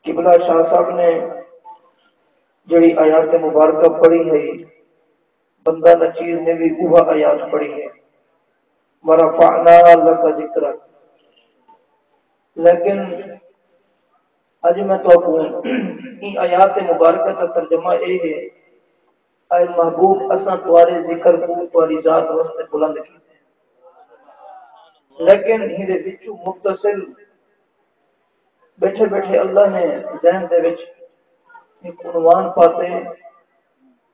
قبلہ شاہ صاحب نے جڑی آیات مبارکہ پڑھی ہے، بندہ نچیر نے بھی وہ آیات پڑھی ہے، ورفعنا لک ذکرک، لیکن اج میں تو ان آیات مبارکہ کا ترجمہ یہ ہے، اے محبوب اساں تمہارے ذکر کو تمہاری ذات واسطے بلند کیتے ہیں، لیکن ہیرے وچوں متصل بیٹھے بیٹھے اللہ نے ذہن دے وچ ایک عنوان پاتے ہیں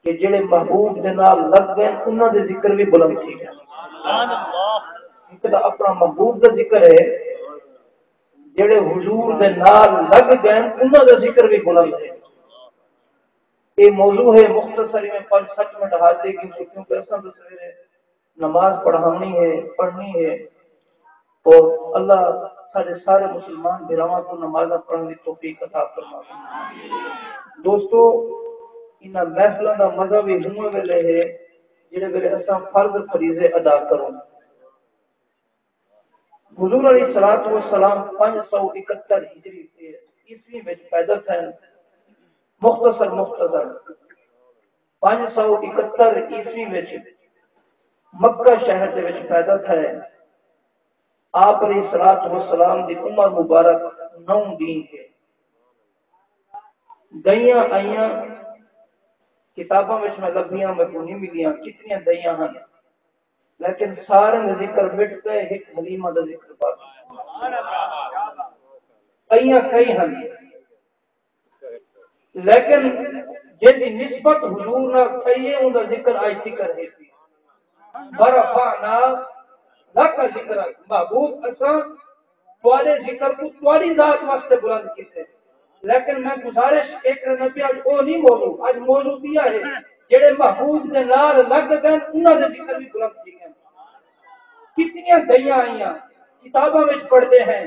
کہ جڑے محبوب دے نال لگ گئے انہاں دے ذکر بھی بلند تھی گئے۔ سبحان اللہ۔ ایک دا اپنا محبوب دا ذکر ہے، جڑے حضور دے نال لگ گئے انہاں دا ذکر بھی بلند ہے۔ یہ موضوع ہے مختصر میں 5-7 منٹ حاضری کی، کیونکہ ایسا سویرے نماز پڑھانی ہے، پڑھنی ہے، اور اللہ سارے مسلمان بھراواں کو نماز پڑھنے کی توفیق عطا فرمائے۔ دوستو ان محفلوں کا مزہ بھی ہوں ویلے ہے جڑے ویلے اساں فرض فریضے ادا کروں۔ حضور علیہ الصلوۃ والسلام 571 ہجری عیسوی میں پیدا تھے۔ مختصر 571 عیسوی میں مکہ شہر دے وچ پیدا تھے۔ آپ علیہ الصلوۃ والسلام دی عمر مبارک 9 دن ہے۔ دئیاں آئیاں کتاباں میں لبھیاں میں کو نہیں ملیاں کتنی دئیاں ہیں، لیکن سارے کا ذکر مٹ گئے، ایک حلیمہ کا ذکر باقی۔ آئیاں کئی ہیں، لیکن جن کی نسبت حضور نہ کئی ہے ان کا ذکر آج ذکر ہے۔ برفعنا لک ذکرک، محبوب اساں تمہارے ذکر کو تمہاری ذات واسطے بلند کیتے، لیکن میں گزارش ایک نبی اج وہ نہیں موضوع، اج موضوع دیا ہے جڑے محبوب دے نال لگ گئے انہاں دے ذکر بھی بلند کی گئے۔ کتنی دئیاں آئیاں کتاباں میں پڑھتے ہیں،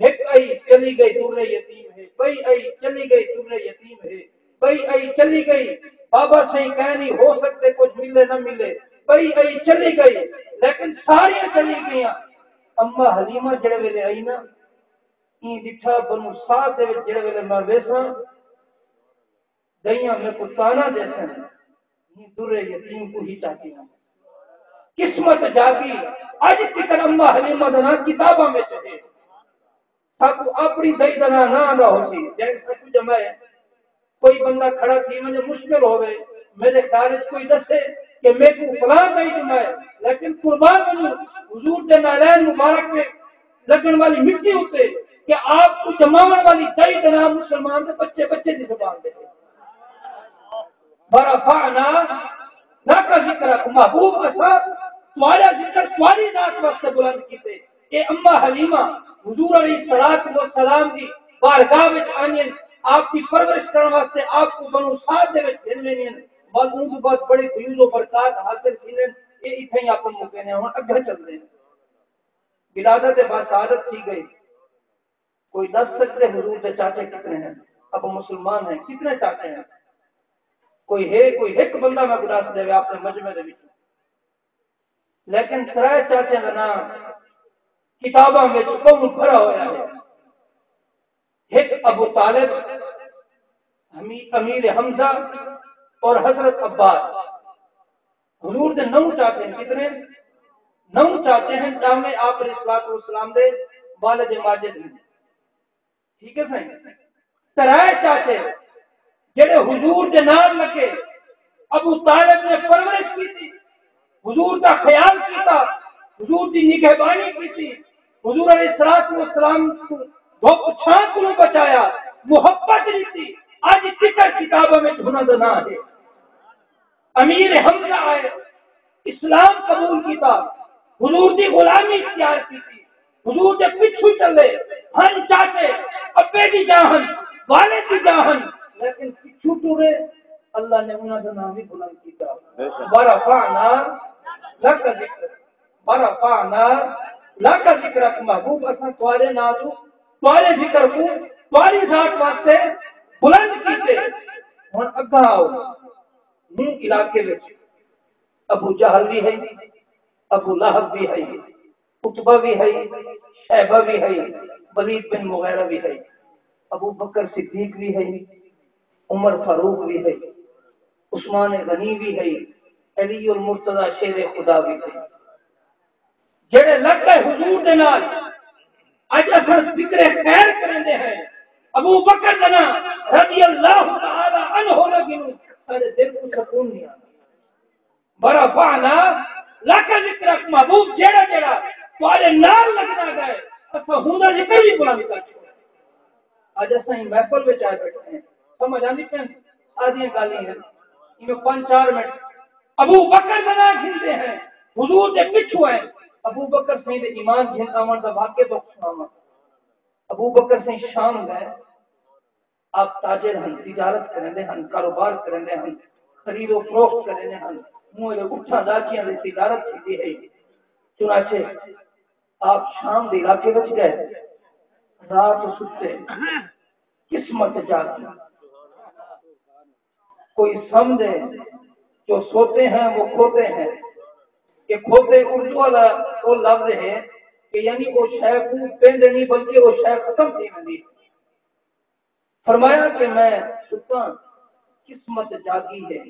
ایک آئی چلی گئی در یتیم ہے، بئی آئی چلی گئی در یتیم ہے، بئی آئی چلی گئی بابا صحیح کہہ نہیں ہو سکتے کچھ ملے نہ ملے، بئی آئی چلی گئی، لیکن ساری چلی گئیاں۔ اما حلیمہ جڑے ویلے آئی نا این دٹھا بنو سعد دے وچ جڑے ویلے میں ویساں دئیاں میں کو تانا دیساں در یتیم کو ہی چاہتی ہیں۔ قسمت جاگی اج تک اما حلیمہ دا نام کتاباں میں ہے، سب اپنی دئی دا نام نہ ہو سی جیسے سب جمع ہے۔ کوئی بندہ کھڑا تھی مجھے مشکل ہوئے میرے خیال کوئی دسے کہ میں کو فلاں دئی جمع ہے، لیکن قربان بنو حضور دے نالین مبارک میں لگن والی مٹی ہوتے کہ آپ کو جماون والی دئی دا نام مسلمان دے بچے بچے دی زبان دے برفعنا لک ذکرک، محبوب اساں تمہارا ذکر تمہاری ذات واسطے بلند کیتے۔ اے اما حلیمہ حضور علیہ الصلوۃ والسلام دی بارگاہ وچ آئیں، آپ کی پرورش کرنے واسطے آپ کو بنو سعد دے وچ بھیجنے ہیں، بعد ان کے بعد بڑے فیوز و برکات حاصل کینے، یہ ایتھے ہی آپ کو موقع نے ہن اگے چل رہے ہیں۔ ولادت بعد سعادت کی گئی، کوئی دس سکتے حضور کے چاچے کتنے ہیں؟ اب مسلمان ہیں کتنے چاچے ہیں؟ کوئی ہے کوئی ایک بندہ میں گلاس دے گا اپنے مجمع دے وچ، لیکن ترے چاچے کا نام کتاباں میں کم بھرا ہوا ہے۔ ایک ابو طالب، امیر حمزہ اور حضرت عباس، حضور دے 9 چاچے ہیں۔ کتنے؟ 9 چاچے ہیں، جامع آپ علیہ الصلوۃ والسلام دے والد ماجد ہیں، ٹھیک ہے سہی؟ ترے چاچے جڑے حضور دے نال لگے، ابو طالب نے پرورش کی تھی، حضور کا خیال کیتا، حضور کی نگہبانی کی تھی، حضور علیہ الصلوۃ والسلام کو دھوپ چھاں کو بچایا، محبت دی تھی۔ آج ذکر کتابوں میں ہونا دنا ہے۔ امیر حمزہ آئے، اسلام قبول کیتا، حضور کی غلامی اختیار کی تھی، حضور کے پیچھے چلے، ہن چاہتے ابے دی جاہن والے دی جاہن، لیکن پیچھے ٹورے اللہ نے انہاں دا نام بھی بلند کیتا۔ برفعنا لک ذکرک، برفعنا لک ذکرک، محبوب اساں تمہارے نام کو تمہارے ذکر کو تمہاری ذات واسطے بلند کیتے۔ ہن اگا آؤ نوں علاقے وچ ابو جہل بھی ہے، ابو لہب بھی ہے، عتبہ بھی ہے، شیبہ بھی ہے، ولید بن مغیرہ بھی ہے۔ ابو بکر صدیق بھی ہے، عمر فاروق بھی ہے، عثمان غنی بھی ہے، علی المرتضی شیر خدا بھی ہے، جڑے لگ گئے حضور دے نال اج اثر ذکر خیر کرندے ہیں ابو بکر جنا رضی اللہ تعالی عنہ لگن سارے دل کو سکون نہیں آتا برفعنا لک ذکرک محبوب جڑا جڑا تواڈے نال لگنا گئے اسا ہوندا جے بھی بلند کر چھوڑا اج اساں محفل وچ آ بیٹھے ہیں سمجھ آندی پئی آدھی گالی ہیں ان 5-4 منٹ ابو بکر جنا گھنتے ہیں حضور دے پیچھے ہیں ابو بکر سے ایمان جن آمن دا واقعہ تو سناواں ابو بکر سے شام گئے آپ تاجر ہیں تجارت کرندے ہیں کاروبار کرندے ہیں خرید و فروخت کرندے ہیں منہ اٹھا لاچیاں دی تجارت کی ہے چنانچہ آپ شام دے علاقے وچ گئے رات ستے قسمت جاگی کوئی سمجھے جو سوتے ہیں وہ کھوتے ہیں کہ کھوتے اردو والا وہ لفظ ہے کہ یعنی وہ شے کو پہنڈ نہیں بلکہ وہ شے ختم تھی نہیں فرمایا کہ میں ستا قسمت جاگی ہے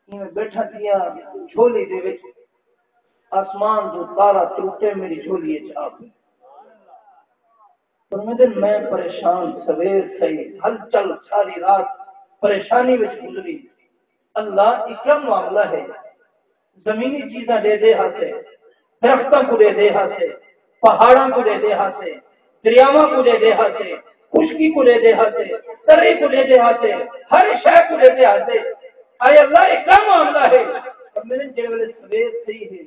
میں بیٹھا دیا جھولی دے وچ آسمان جو تارا ٹوٹے میری جھولی چ فرماتے میں پریشان سویر تھی ہل چل ساری رات پریشانی وچ گزری اللہ یہ کیا معاملہ ہے زمینی چیزاں دے دے ہاتھے درختوں کو دے دے ہاتھے پہاڑوں کو دے دے ہاتھے دریاواں کو دے دے ہاتھے خشکی کو دے دے ہاتھے ترے کو دے دے ہاتھے ہر شے کو دے دے ہاتھے اے اللہ یہ کیا معاملہ ہے اور میں نے جے ویلے سویر تھی ہے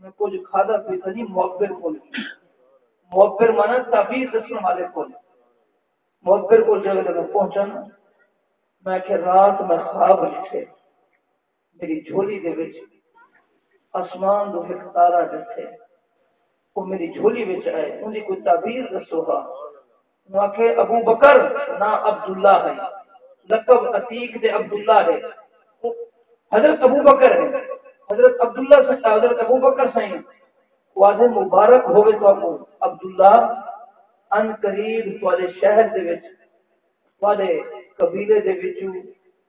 میں کچھ کھادا پیتا نہیں معبر مانا تعبیر دسنے والے کو معبر کو جگہ میں پہنچا میں کہ رات میں خواب لکھے میری جھولی دے وچ آسمان دو ایک تارا ڈٹھے وہ میری جھولی وچ آئے ان کی کوئی تعبیر دسو ہا وہاں کہ ابو بکر نا عبداللہ ہے لقب عتیق دے عبداللہ ہے حضرت ابو بکر ہے حضرت عبداللہ سے حضرت ابو بکر سے واضح مبارک ہوئے تو آپ عبداللہ ان قریب والے شہر دے وچ والے قبیلے دے وچ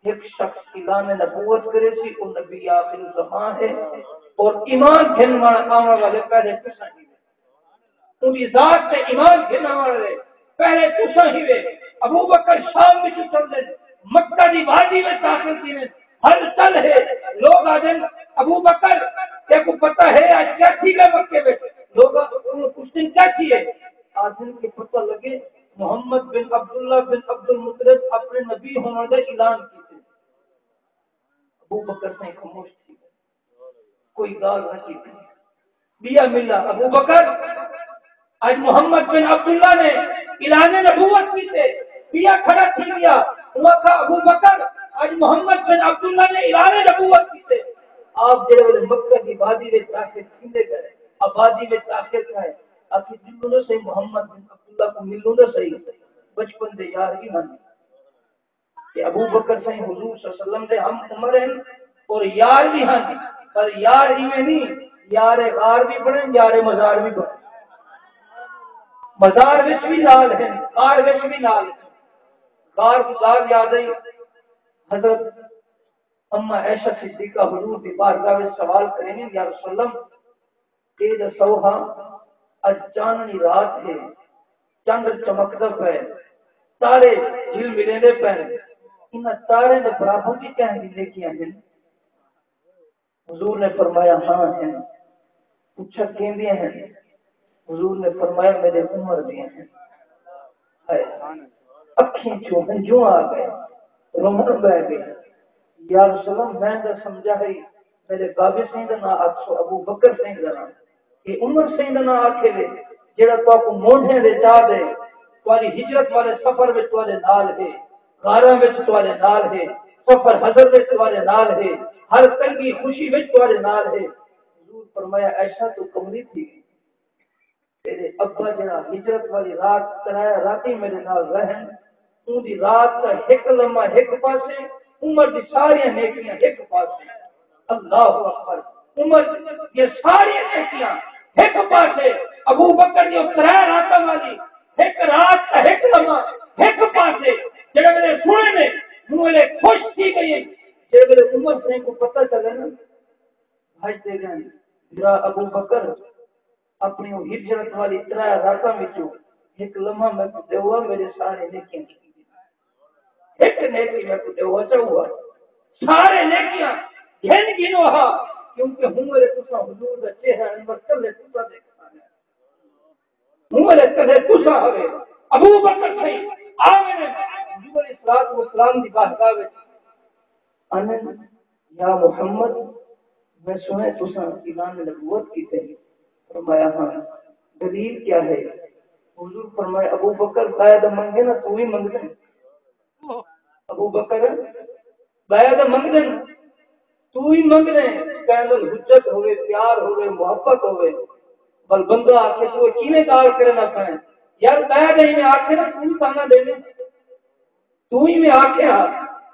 ایک شخص اعلان نبوت کرے سی وہ نبی آخر الزمان ہے اور ایمان گھن آنے والے پہلے تسا ہی وے ان کی ذات سے ایمان گھن آنے والے پہلے تسا ہی وے ابو بکر شام میں چل دے مکہ دی وادی میں داخل تھی میں ہر چل ہے لوگ آجن ابو بکر کیا کو پتہ ہے آج کیا تھی گئے مکے میں لوگ کچھ دن کیا کیے آج دن کے پتہ لگے محمد بن عبداللہ بن عبد المطلب اپنے نبی ہونے کا اعلان کیتے ابو بکر سے خاموش تھی کوئی گال نہ کی بیا ملا ابو بکر آج محمد بن عبداللہ نے اعلان نبوت کیتے بیا کھڑا تھی گیا ہوا تھا ابو بکر آج محمد بن عبداللہ نے اعلان نبوت کیتے آپ جڑے مکہ کی وادی میں داخل کیندے گئے آبادی میں داخل گئے آپ کی دلوں سے محمد بن عبداللہ کو ملوں نہ صحیح بچپن دے یار ہی بن کہ ابو بکر سے حضور صلی اللہ علیہ وسلم دے ہم عمر ہیں اور یار بھی ہیں پر یار ہی میں نہیں یار غار بھی بنے یار مزار بھی بنے مزار وچ بھی نال ہیں غار وچ بھی نال غار گزار یاد ہے حضرت اما عائشہ صدیقہ حضور کی بارگاہ میں سوال کریں گے یا رسول اللہ کہ دسوہا اج چاندنی رات ہے چند چمکتا ہے تارے جھل ملے دے پہ ان تارے دے برابر کی کہیں دی نیکیاں ہیں حضور نے فرمایا ہاں ہیں پوچھا کیندیاں ہیں حضور نے فرمایا میرے عمر دیاں ہیں اکھیں چھو ہنجوں آ گئے رومن بہ گئے یا رسول اللہ میں تو سمجھا ہے میرے بابے سے نہ آکھو ابو بکر سے نہ کہ عمر سے نہ آکھے لے جڑا تو کو موڑھے دے چا دے تواڈی ہجرت والے سفر وچ تواڈے نال ہے غاراں وچ تواڈے نال ہے سفر حضر وچ تواڈے نال ہے ہر تنگی خوشی وچ تواڈے نال ہے حضور فرمایا ایسا تو کملی تھی تیرے ابا جڑا ہجرت والی رات ترایا راتی میرے نال رہن اون دی رات کا ایک لمحہ ایک پاسے عمر دی ساری نیکیاں ایک پاسے اللہ اکبر عمر یہ ساری نیکیاں ایک پاسے ابو بکر دی ترایا رات والی ایک رات کا ایک لمحہ ایک پاسے جڑے میرے سنے نے مجھے خوش تھی گئی جڑے میرے عمر سے کو پتہ چلے نا بھائی دے گئے میرا ابو بکر اپنی ہجرت والی 3 راتاں وچوں ایک لمحہ میں کو دیوا میرے سارے نیکیاں ایک نیکی میں کو دیوا چاہوا سارے نیکیاں گھن گنو ہا کیونکہ ہوں میرے تسا حضور دا چہرہ انور کلے تسا دیکھنا ہے ہوں میرے کلے تسا ہوئے ابو بکر تھئی آمین حضور علیہ الصلوۃ والسلام دی بارگاہ وچ ان یا محمد میں سنے تسا اعلان نبوت کی تھی فرمایا ہاں دلیل کیا ہے حضور فرمایا ابو بکر بیعت منگے نا تو ہی منگ دے ابو بکر بیعت منگ دے تو ہی منگ دے کہندے حجت ہوئے پیار ہوئے محبت ہوئے بل بندہ آکے تو کینے کار کرنا پائے یار بیعت ہی میں آکے نا تو ہی تانا دے تو ہی میں آکے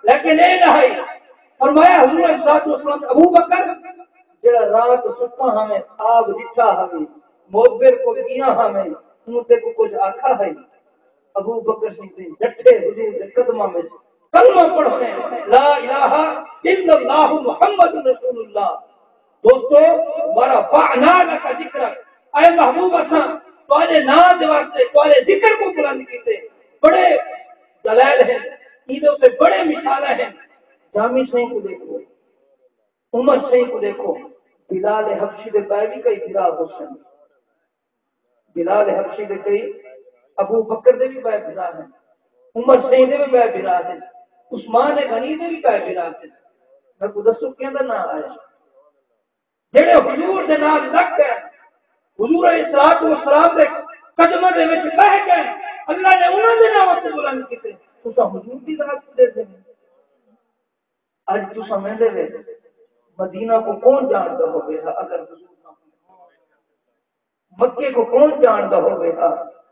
لیکن اے نہیں فرمایا حضور صلی اللہ علیہ وسلم ابو بکر جڑا رات ستا ہمیں خواب دکھا ہمیں موبر کو کیا ہمیں انتے کو کچھ آکھا ہے ابو بکر سے جٹھے حضور کے قدموں میں کلمہ پڑھتے لا الہ الا اللہ محمد رسول اللہ دوستو بڑا فعنا کا ذکر اے محبوب اساں تواڈے نام دے واسطے تواڈے ذکر کو بلند کیتے بڑے دلائل ہیں چیزوں سے بڑے مثالیں ہیں جامی سہیں کو دیکھو عمر سہیں کو دیکھو بلال حبشی دے پائے بھی کئی بلال حسن بلال حبشی دے کئی ابو بکر دے بھی پائے بلال ہیں عمر سہیں دے بھی پائے بلال ہیں عثمان غنی دے بھی پائے بلال ہیں میں کو دسو کیا دا نام آیا جڑے حضور دے نام لگ گئے حضور علیہ الصلوۃ والسلام دے قدموں دے وچ بہ گئے اللہ نے انہاں دے نام کو بلند کیتے تساں حضور دی ذات دے دے اج تو سمجھدے وے مدینہ کو کون جانتا ہوگا اگر حضور نہ ہو مکے کو کون جانتا ہوگا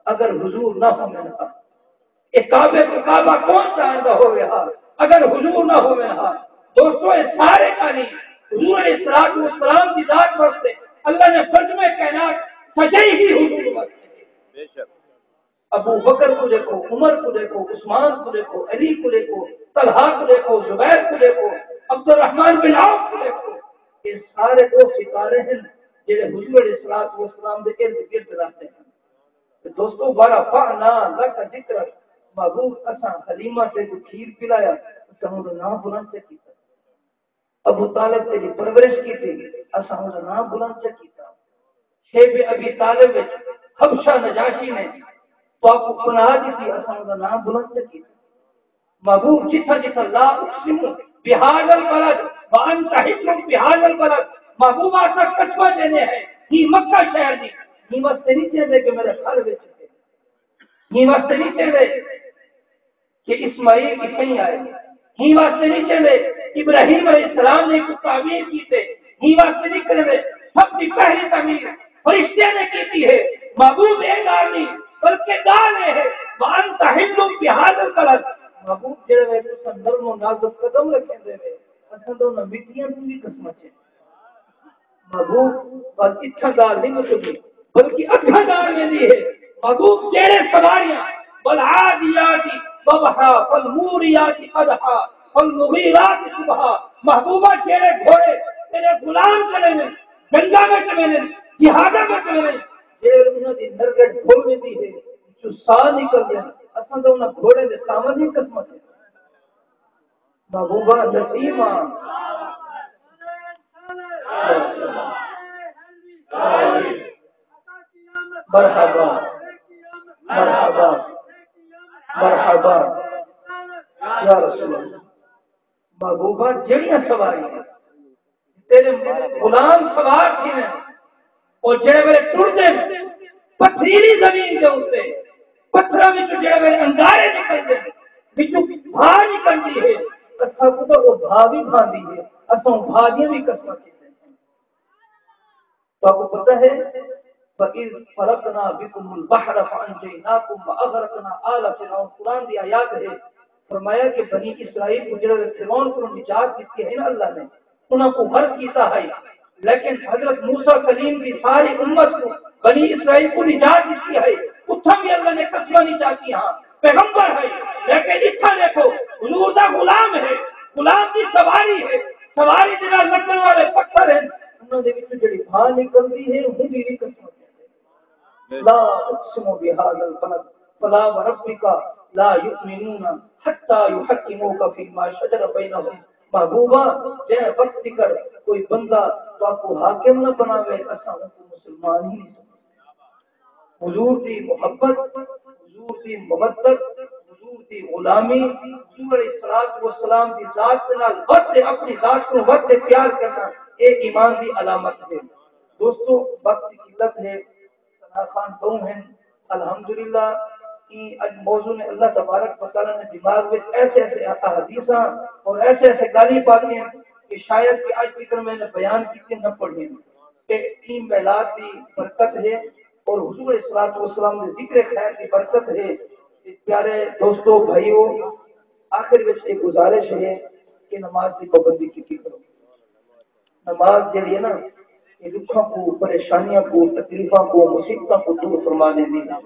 اگر حضور نہ ہو ایک کعبے کو کعبہ کون جانتا ہوگا اگر حضور نہ ہو دوستو یہ سارے کہانی حضور علیہ الصلوۃ والسلام کی ذات واسطے اللہ نے فرض میں کائنات سجائی ہی حضور واسطے بے شک ابو بکر کو دیکھو عمر کو دیکھو عثمان کو دیکھو علی کو دیکھو طلحہ کو دیکھو زبیر کو دیکھو عبد الرحمن بن عوف کو دیکھو یہ سارے وہ ستارے ہیں جنہیں حضور علیہ الصلوۃ والسلام کے ارد گرد رہتے ہیں دوستو بڑا فعنا لک ذکر محبوب اساں حلیمہ سے کو کھیر پلایا اساں دا نام بلند سے کیتا ابو طالب تیری پرورش کی تھی اساں دا نام بلند سے کیتا شیب ابی طالب وچ حبشہ نجاشی نے تو آپ کو پناہ دیتی اساں دا نام بلند سے کیتا محبوب جتھا جتھا لا اقسم بهذا البلد وانت حكم بهذا البلد محبوب آسا کچھوا دینے ہیں یہ مکہ شہر دی یہ واسطے نہیں چاہتے کہ میرے گھر وچ یہ واسطے نہیں چاہتے کہ اسماعیل کی کہیں آئے یہ واسطے نہیں چاہتے ابراہیم علیہ السلام نے کچھ تعمیر کی تھے یہ واسطے نہیں چاہتے سب کی پہلی تعمیر فرشتے نے کی ہے محبوب ایک آدمی بلکہ دانے ہے وانت حكم بهذا البلد محبوب جڑے وے سندر نو نازک قدم رکھے دے وے اساں تو نہ مٹیاں بھی قسمت ہے محبوب پر اتھا دار نہیں مطلب بلکہ اتھا دار میں دی ہے محبوب جڑے سواریاں والعادیات ضبحا والموریات قدحا والمغیرات صبحا محبوبہ جڑے گھوڑے تیرے غلام چلے میں جنگا میں چلے میں جہادہ میں چلے میں جڑے انہاں دی نرگٹ کھول میں دی ہے جو سا نکل گیا اساں تو انہاں گھوڑے دے سامنے ہی قسمت ہے محبوبہ نسیمہ مرحبا مرحبا مرحبا یا رسول اللہ محبوبہ جڑیاں سواری ہیں تیرے غلام سوار تھی ہیں اور جڑے میرے ٹرتے پتھریلی زمین کے اوپر پتھروں میں جڑے میرے انگارے نکلتے ہیں بچوں بھا نکلتی ہے اساں کو تو وہ بھا بھی بھاندی ہے اساں بھاگیاں بھی قسمت ہیں تو آپ کو پتہ ہے فَإِذْ فَرَقْنَا بِكُمُ الْبَحْرَ فَأَنْجَيْنَاكُمْ وَأَغْرَقْنَا آلَ فِرْعَوْنَ قرآن دی آیات ہے فرمایا کہ بنی اسرائیل کو جڑے فرعون کو نجات دی ہے نا اللہ نے انہاں کو غرق کیتا ہے لیکن حضرت موسیٰ کلیم کی ساری امت کو بنی اسرائیل کو نجات دی ہے اتھا بھی اللہ نے قسمہ نہیں چاہتی ہاں پیغمبر ہے لیکن اتھا دیکھو حضور دا غلام ہے غلام کی سواری ہے سواری جنہاں لگن والے پتھر ہیں انہوں نے بھی جڑی بھا نکلتی ہے ہوں بھی قسم لا اقسم بهذا البلد فلا وربك لا يؤمنون حتى يحكموك فيما شجر بينهم محبوبہ جے وقت کر کوئی بندہ تو آپ کو حاکم نہ بناوے اساں کو مسلمان ہی نہیں سمجھے حضور دی محبت حضور دی مودت حضور دی غلامی حضور علیہ الصلوۃ والسلام دی ذات کے نال وقت اپنی ذات کو وقت پیار کرنا ایک ایمان دی علامت ہے دوستو وقت کی قلت ہے خان کہوں ہیں الحمدللہ کہ اج موضوع نے اللہ تبارک و تعالی نے دماغ میں ایسے ایسے احادیثاں اور ایسے ایسے گالی باتیں کہ شاید کہ آج فکر میں نے بیان کی نہ پڑھی کہ این میلاد کی برکت ہے اور حضور صلی اللہ علیہ وسلم نے ذکر خیر کی برکت ہے پیارے دوستو بھائیو آخر میں ایک گزارش ہے کہ نماز کی پابندی کی کرو نماز کے لیے نا یہ دکھوں کو پریشانیاں کو تکلیفوں کو مصیبتوں کو دور فرما دیتی ہے